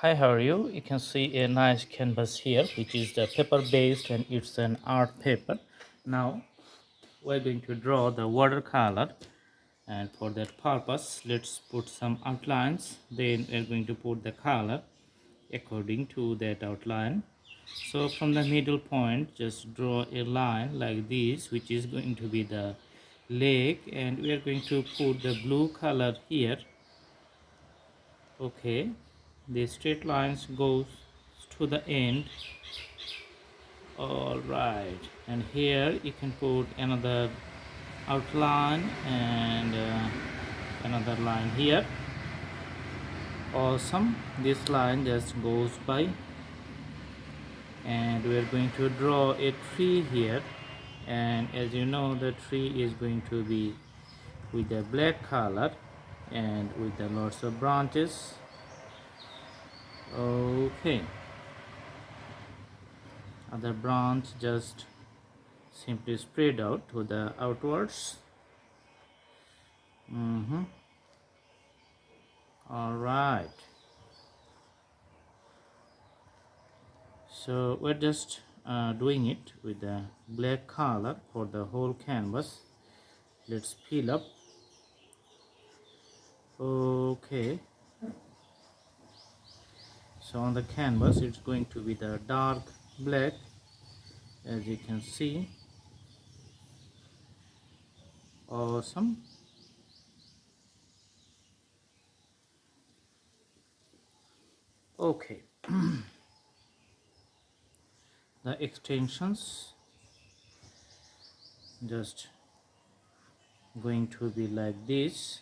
Hi, how are you? You can see a nice canvas here, which is the paper based and it's an art paper. Now we're going to draw the watercolor, and for that purpose let's put some outlines. Then we're going to put the color according to that outline. So from the middle point just draw a line like this, which is going to be the lake, and we are going to put the blue color here. Okay, the straight lines goes to the end. All right, and here you can put another outline and another line here. Awesome, this line just goes by, and we're going to draw a tree here. And as you know, the tree is going to be with a black color and with the lots of branches. Okay, other branch just simply spread out to the outwards. All right, so we're just doing it with the black color for the whole canvas. Let's peel up. Okay, so on the canvas it's going to be the dark black, as you can see. Awesome. Okay, the extensions just going to be like this.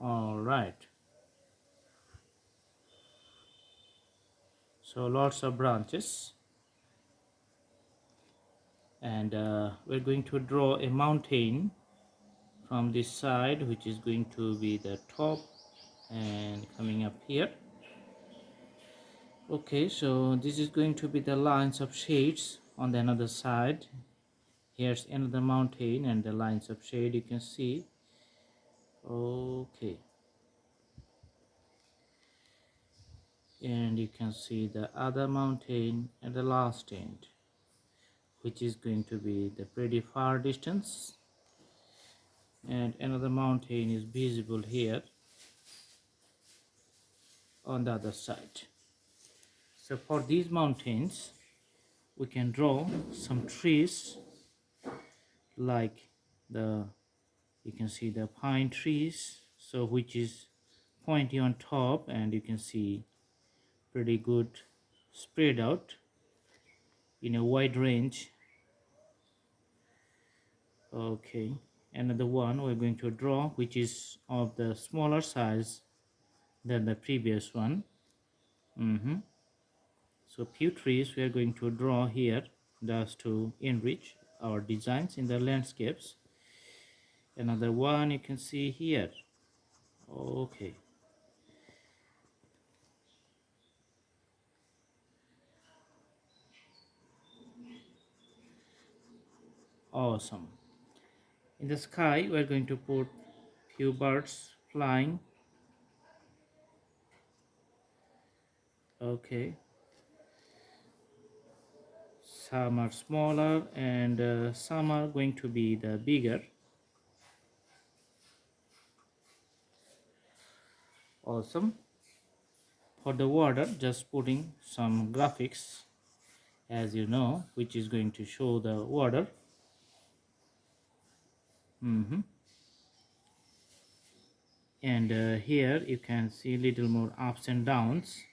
All right, so lots of branches, and we're going to draw a mountain from this side, which is going to be the top and coming up here. Okay, so this is going to be the lines of shades on the another side. Here's another mountain and the lines of shade you can see. Okay, and you can see the other mountain at the last end, which is going to be the pretty far distance, and another mountain is visible here on the other side. So for these mountains we can draw some trees, like the, you can see the pine trees, so which is pointy on top, and you can see pretty good spread out in a wide range. Okay, another one we're going to draw, which is of the smaller size than the previous one. So few trees we are going to draw here just to enrich our designs in the landscapes. Another one you can see here. Okay, awesome. In the sky we're going to put few birds flying. Okay, some are smaller and some are going to be the bigger. Awesome. For the water, just putting some graphics, as you know, which is going to show the water. And here you can see little more ups and downs.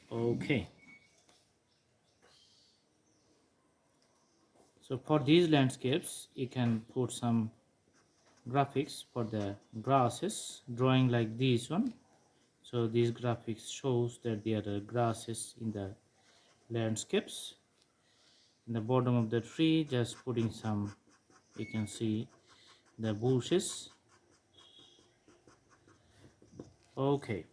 Okay, so for these landscapes you can put some graphics for the grasses, drawing like this one. So these graphics shows that there are grasses in the landscapes. In the bottom of the tree just putting some, you can see the bushes. Okay,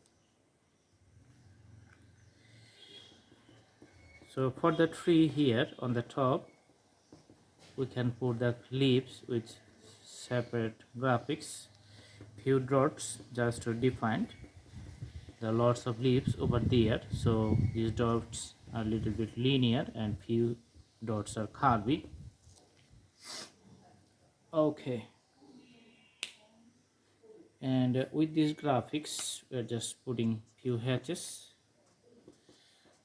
so for the tree here on the top we can put the leaves with separate graphics, few dots just to define the lots of leaves over there. So these dots are a little bit linear and few dots are curvy. Okay, and with these graphics we're just putting few hatches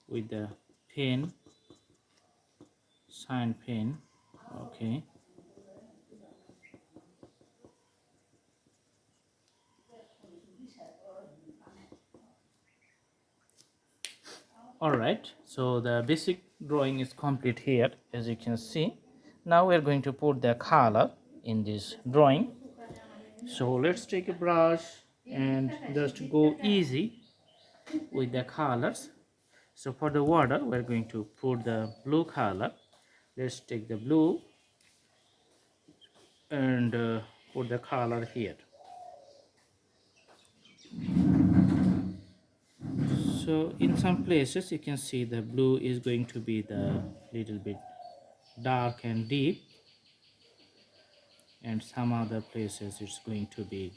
with the pen, sign pen. Okay, all right, so the basic drawing is complete here, as you can see. Now we're going to put the color in this drawing. So let's take a brush and just go easy with the colors. So for the water we're going to put the blue color. Let's take the blue and put the color here. So in some places you can see the blue is going to be the little bit dark and deep, and some other places it's going to be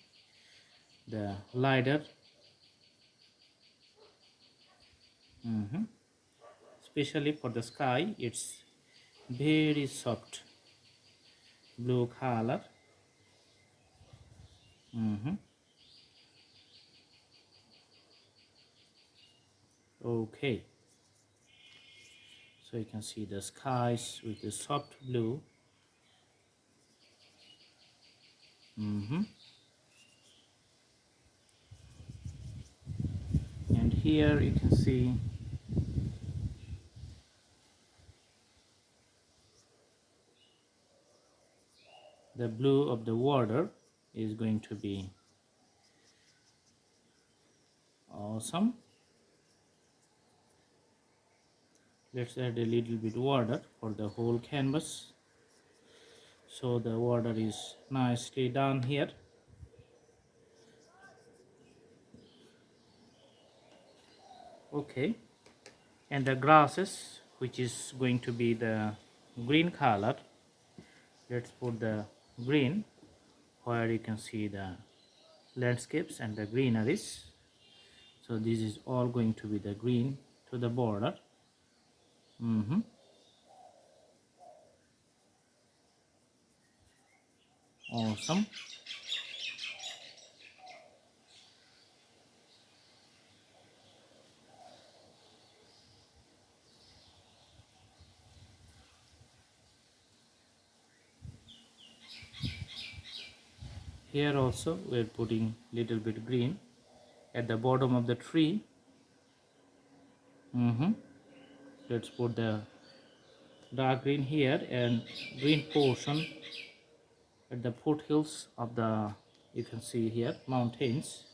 the lighter. Especially for the sky, it's very soft blue color. Okay, so you can see the skies with the soft blue. And here you can see the blue of the water is going to be awesome. Let's add a little bit water for the whole canvas, so the water is nicely down here. Okay, and the grasses, which is going to be the green color, let's put the green where you can see the landscapes and the greeneries. So this is all going to be the green to the border. Awesome. Here also we're putting little bit green at the bottom of the tree. Let's put the dark green here and green portion at the foothills of the, you can see here, mountains.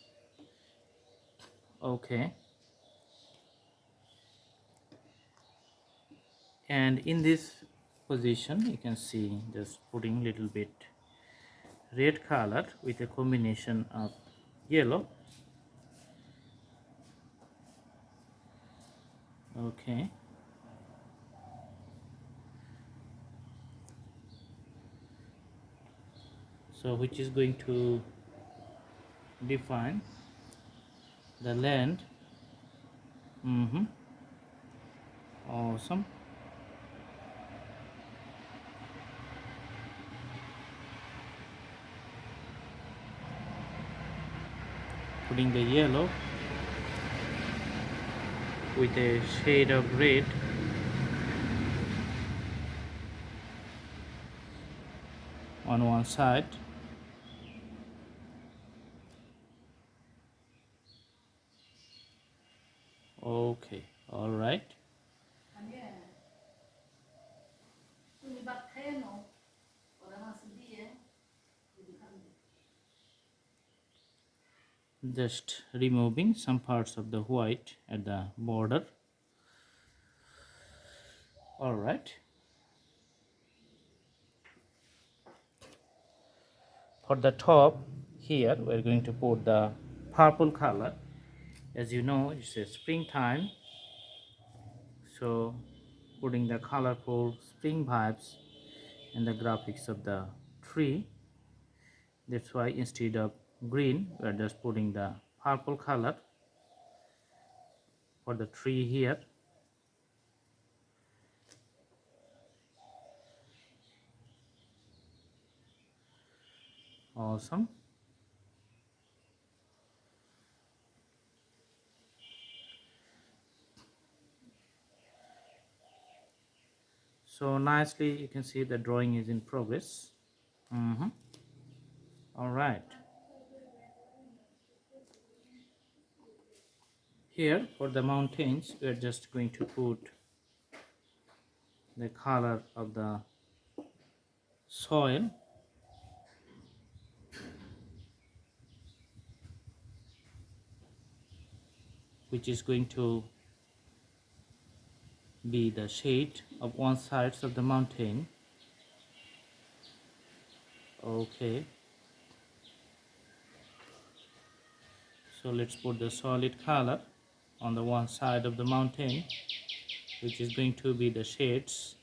Okay, and in this position you can see just putting little bit red color with a combination of yellow. Okay, so which is going to define the land. Awesome. Putting the yellow with a shade of red. On one side. Okay, all right. Just removing some parts of the white at the border. All right. For the top here we're going to put the purple color. As you know, it's a springtime, so putting the colorful spring vibes in the graphics of the tree. That's why instead of green we are just putting the purple color for the tree here. Awesome. So nicely you can see the drawing is in progress. All right. Here for the mountains we are just going to put the color of the soil, which is going to be the shade of one side of the mountain. Okay, so let's put the solid color on the one side of the mountain, which is going to be the shades.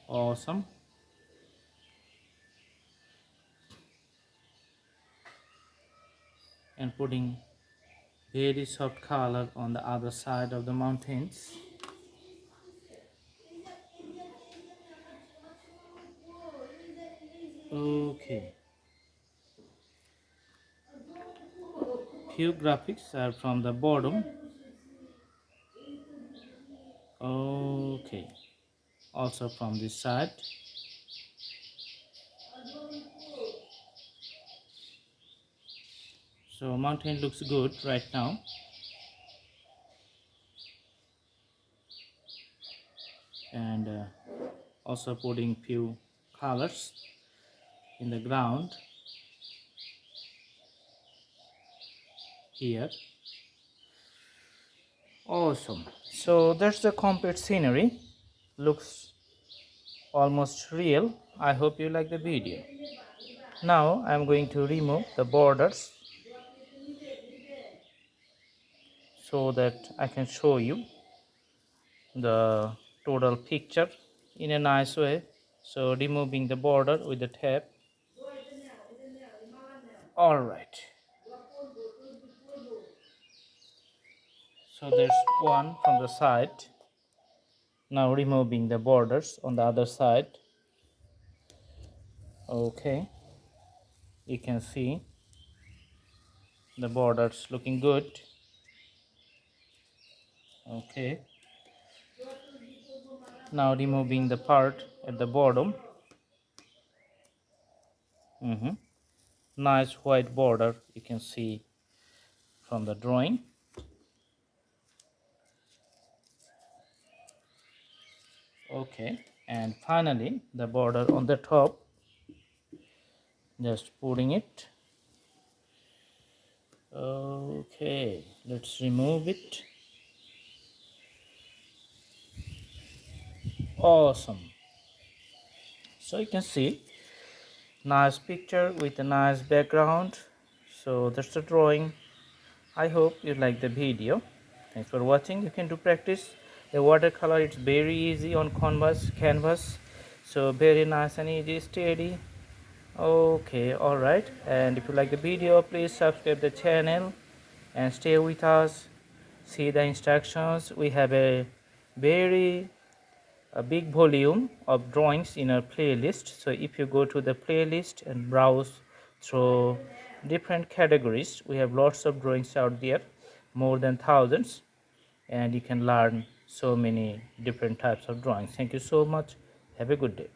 Awesome. And putting very soft color on the other side of the mountains. Okay, few graphics are from the bottom. Okay, also from this side. So mountain looks good right now. And also putting few colors in the ground here. Awesome. So that's the complete scenery. Looks almost real. I hope you like the video. Now I'm going to remove the borders so that I can show you the total picture in a nice way. So removing the border with the tape. All right. So there's one from the side. Now removing the borders on the other side. Okay, you can see the borders looking good. Okay, now removing the part at the bottom. Nice white border you can see from the drawing. Okay, and finally the border on the top, just putting it. Okay, let's remove it. Awesome. So you can see nice picture with a nice background. So that's the drawing. I hope you like the video. Thanks for watching. You can do practice the watercolor. It's very easy on canvas, so very nice and easy, steady. Okay, all right. And if you like the video, please subscribe the channel and stay with us. See the instructions. We have a very big volume of drawings in our playlist. So if you go to the playlist and browse through different categories, we have lots of drawings out there, more than thousands, and you can learn so many different types of drawings. Thank you so much. Have a good day.